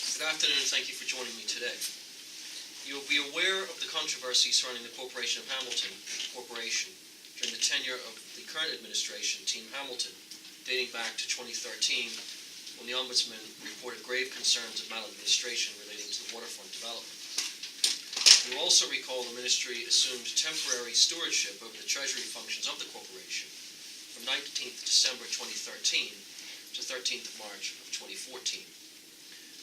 Good afternoon and thank you for joining me today. You will be aware of the controversy surrounding the Corporation of Hamilton Corporation during the tenure of the current administration, Team Hamilton, dating back to 2013, when the Ombudsman reported grave concerns of maladministration relating to the waterfront development. You will also recall the Ministry assumed temporary stewardship over the Treasury functions of the Corporation from 19th December 2013 to 13th March of 2014.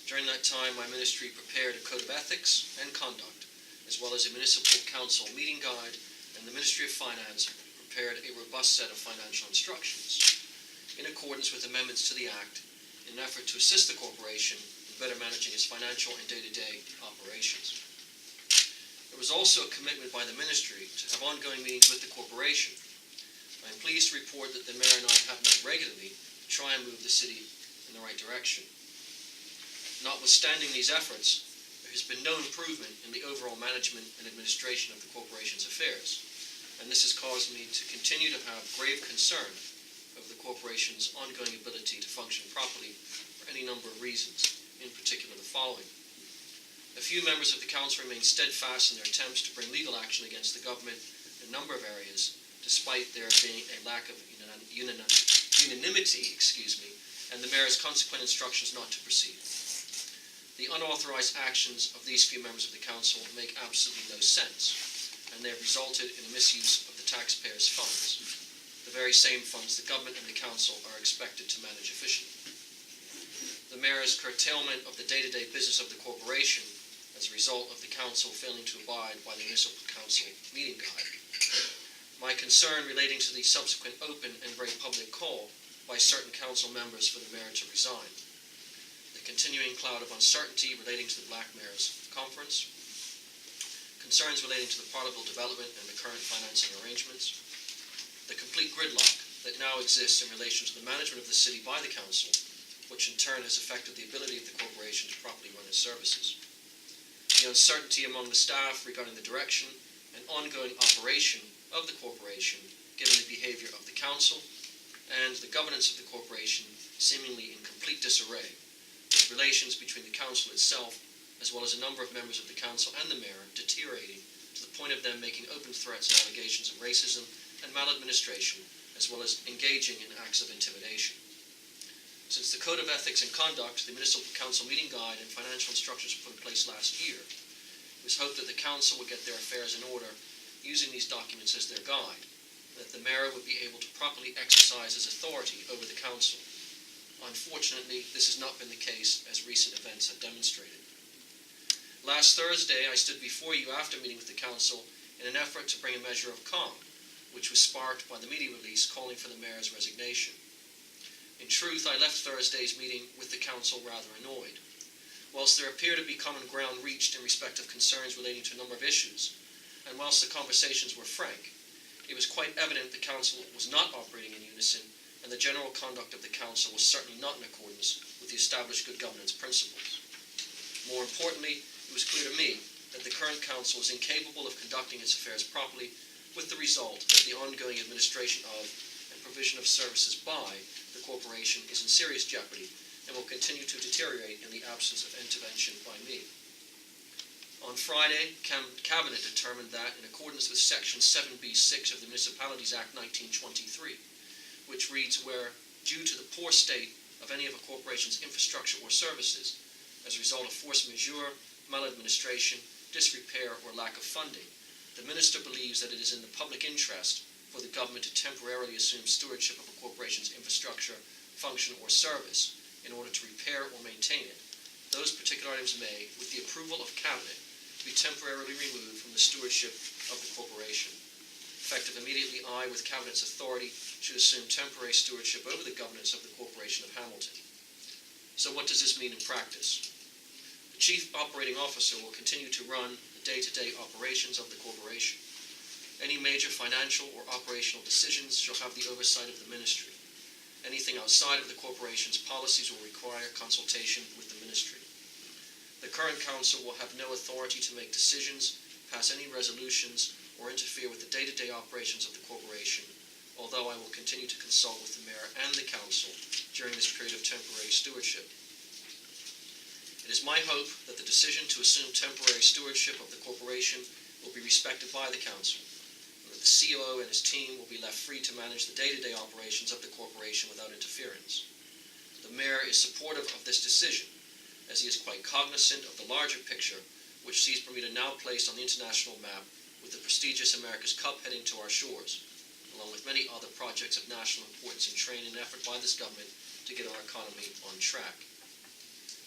During that time, my ministry prepared a code of ethics and conduct, as well as a municipal council meeting guide, and the Ministry of Finance prepared a robust set of financial instructions in accordance with amendments to the Act in an effort to assist the corporation in better managing its financial and day-to-day operations. There was also a commitment by the ministry to have ongoing meetings with the corporation. I am pleased to report that the Mayor and I have met regularly to try and move the city in the right direction. Notwithstanding these efforts, there has been no improvement in the overall management and administration of the corporation's affairs, and this has caused me to continue to have grave concern over the corporation's ongoing ability to function properly for any number of reasons, in particular the following. A few members of the council remain steadfast in their attempts to bring legal action against the government in a number of areas, despite there being a lack of unanimity, and the Mayor's consequent instructions not to proceed. The unauthorized actions of these few members of the council make absolutely no sense, and they have resulted in a misuse of the taxpayers' funds, the very same funds the government and the council are expected to manage efficiently. The Mayor's curtailment of the day-to-day business of the corporation as a result of the council failing to abide by the municipal council meeting guide. My concern relating to the subsequent open and very public call by certain council members for the Mayor to resign. The continuing cloud of uncertainty relating to the Black Mayor's Conference, concerns relating to the prodigal development and the current financing arrangements, the complete gridlock that now exists in relation to the management of the city by the council, which in turn has affected the ability of the corporation to properly run its services, the uncertainty among the staff regarding the direction and ongoing operation of the corporation given the behavior of the council, and the governance of the corporation seemingly in complete disarray, with relations between the council itself, as well as a number of members of the council and the Mayor, deteriorating to the point of them making open threats and allegations of racism and maladministration, as well as engaging in acts of intimidation. Since the Code of Ethics and Conduct, the Municipal Council Meeting Guide, and financial instructions were put in place last year, it was hoped that the council would get their affairs in order using these documents as their guide, and that the Mayor would be able to properly exercise his authority over the council. Unfortunately, this has not been the case, as recent events have demonstrated. Last Thursday, I stood before you after meeting with the council in an effort to bring a measure of calm, which was sparked by the media release calling for the Mayor's resignation. In truth, I left Thursday's meeting with the council rather annoyed. Whilst there appeared to be common ground reached in respect of concerns relating to a number of issues, and whilst the conversations were frank, it was quite evident the council was not operating in unison, and the general conduct of the council was certainly not in accordance with the established good governance principles. More importantly, it was clear to me that the current council is incapable of conducting its affairs properly, with the result that the ongoing administration of and provision of services by the corporation is in serious jeopardy and will continue to deteriorate in the absence of intervention by me. On Friday, Cabinet determined that, in accordance with Section 7B6 of the Municipalities Act 1923, which reads where, due to the poor state of any of a corporation's infrastructure or services, as a result of force majeure, maladministration, disrepair, or lack of funding, the Minister believes that it is in the public interest for the government to temporarily assume stewardship of a corporation's infrastructure, function, or service in order to repair or maintain it. Those particular items may, with the approval of Cabinet, be temporarily removed from the stewardship of the corporation. Effective immediately, I, with Cabinet's authority, should assume temporary stewardship over the governance of the Corporation of Hamilton. So what does this mean in practice? The Chief Operating Officer will continue to run the day-to-day operations of the corporation. Any major financial or operational decisions shall have the oversight of the Ministry. Anything outside of the corporation's policies will require consultation with the Ministry. The current Council will have no authority to make decisions, pass any resolutions, or interfere with the day-to-day operations of the corporation, although I will continue to consult with the Mayor and the Council during this period of temporary stewardship. It is my hope that the decision to assume temporary stewardship of the corporation will be respected by the Council, and that the COO and his team will be left free to manage the day-to-day operations of the corporation without interference. The Mayor is supportive of this decision, as he is quite cognizant of the larger picture, which sees Bermuda now placed on the international map with the prestigious America's Cup heading to our shores, along with many other projects of national importance and train an effort by this government to get our economy on track.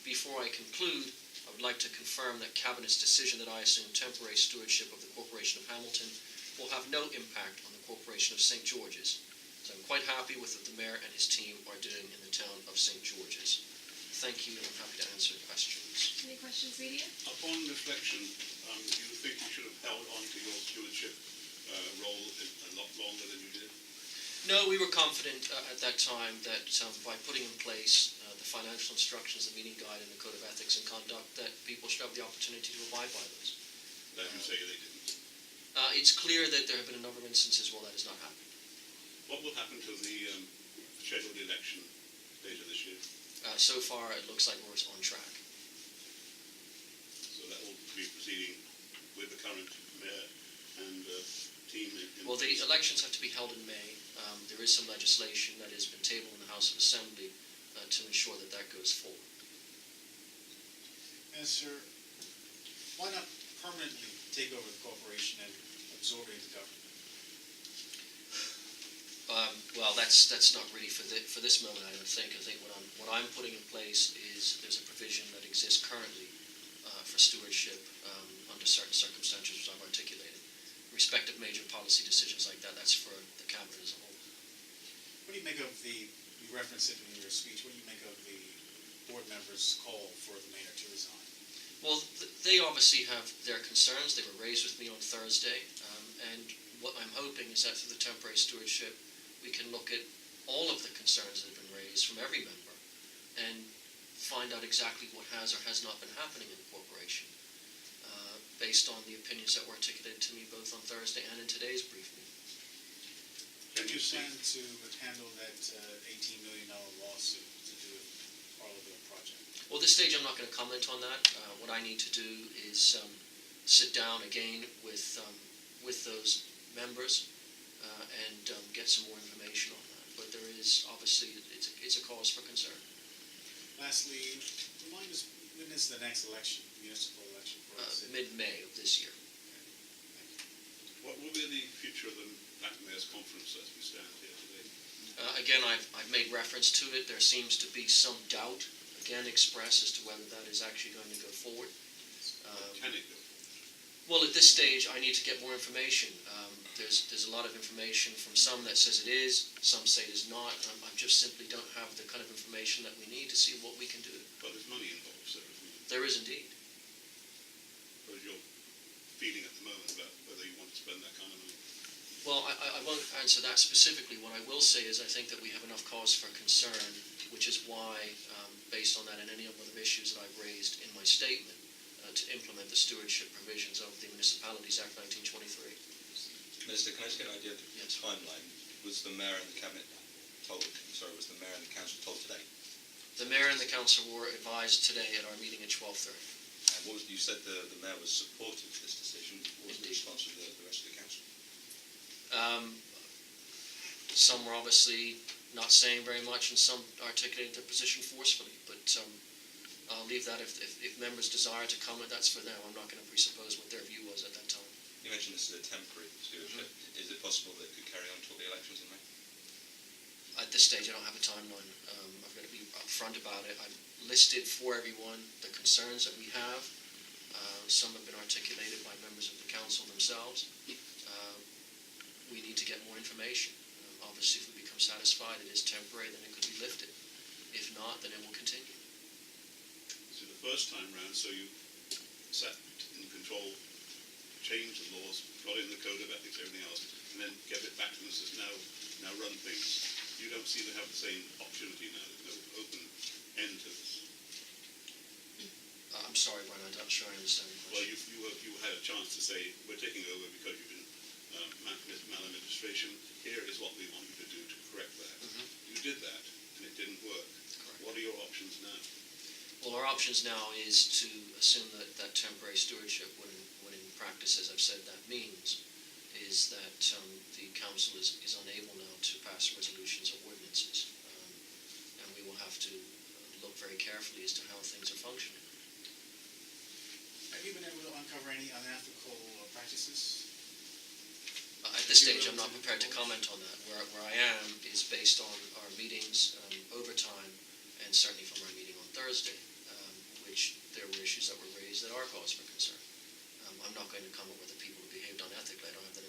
Before I conclude, I would like to confirm that Cabinet's decision that I assume temporary stewardship of the Corporation of Hamilton will have no impact on the Corporation of St. George's, so I'm quite happy with what the Mayor and his team are doing in the town of St. George's. Thank you, and I'm happy to answer questions. Any questions, media? Upon reflection, do you think you should have held on to your stewardship role a lot longer than you did? No, we were confident at that time that by putting in place the financial instructions, the meeting guide, and the code of ethics and conduct, that people should have the opportunity to abide by those. That you say they didn't. It's clear that there have been a number of instances where that has not happened. What will happen to the scheduled election later this year? So far, it looks like we're on track. So that will be proceeding with the current mayor and team. Well, the elections have to be held in May. There is some legislation that has been tabled in the House of Assembly to ensure that that goes forward. And sir, why not permanently take over the corporation and absorb it into government? Well, that's not really for this moment, I don't think. I think what I'm putting in place is there's a provision that exists currently for stewardship under certain circumstances, which I've articulated. In respect of major policy decisions like that, that's for the Cabinet as a whole. What do you make of you referenced it in your speech, what do you make of the board members' call for the mayor to resign? Well, they obviously have their concerns. They were raised with me on Thursday, and what I'm hoping is that through the temporary stewardship, we can look at all of the concerns that have been raised from every member and find out exactly what has or has not been happening in the corporation based on the opinions that were articulated to me both on Thursday and in today's briefing. Do you plan to handle that $18 million lawsuit to do with Parleyville project? Well, at this stage, I'm not going to comment on that. What I need to do is sit down again with those members and get some more information on that. But there is, obviously, it's a cause for concern. Lastly, remind us, when is the next election, municipal election for the city? Mid-May of this year. What will be the future of the Black Mayor's Conference as we stand here today? Again, I've made reference to it. There seems to be some doubt, again, expressed as to whether that is actually going to go forward. Can it go? Well, at this stage, I need to get more information. There's a lot of information from some that says it is, some say it is not. I just simply don't have the kind of information that we need to see what we can do. But there's money involved, so There is indeed. what is your feeling at the moment about whether you want to spend that kind of money? Well, I won't answer that specifically. What I will say is I think that we have enough cause for concern, which is why, based on that and any other issues that I've raised in my statement, to implement the stewardship provisions of the Municipalities Act 1923. Minister, can I just get an idea of the Yes. timeline? Was the Mayor and the Cabinet was the Mayor and the Council told today? The Mayor and the Council were advised today at our meeting at 12:30. And you said the Mayor was supportive of this decision. What was the Indeed. response of the rest of the Council? Some were obviously not saying very much, and some articulated their position forcefully. But I'll leave that if members desire to comment, that's for them. I'm not going to presuppose what their view was at that time. You mentioned this is a temporary stewardship. Is it possible that it could carry on until the elections in May? At this stage, I don't have a timeline. I've got to be upfront about it. I've listed for everyone the concerns that we have. Some have been articulated by members of the council themselves. We need to get more information. Obviously, if we become satisfied it is temporary, then it could be lifted. If not, then it will continue. So the first time round, so you sat in control, changed the laws, got in the code of ethics, everything else, and then gave it back to them and says, now run things. You don't seem to have the same opportunity now. There's no open end to this. I'm sorry, Brian, I'm not sure I understand the Well, question. you had a chance to say, we're taking over because you've been maladministration. Here is what we want you to do to correct that. Mhm. You did that, and it didn't work. Correct. What are your options now? Well, our options now is to assume that temporary stewardship, when in practice, as I've said, that means, is that the council is unable now to pass resolutions or ordinances. And we will have to look very carefully as to how things are functioning. Have you been able to uncover any unethical practices? At this stage, I'm not prepared to comment on that. Where I am is based on our meetings over time, and certainly from our meeting on Thursday, which there were issues that were raised that are cause for concern. I'm not going to comment whether people behaved unethically. I don't have the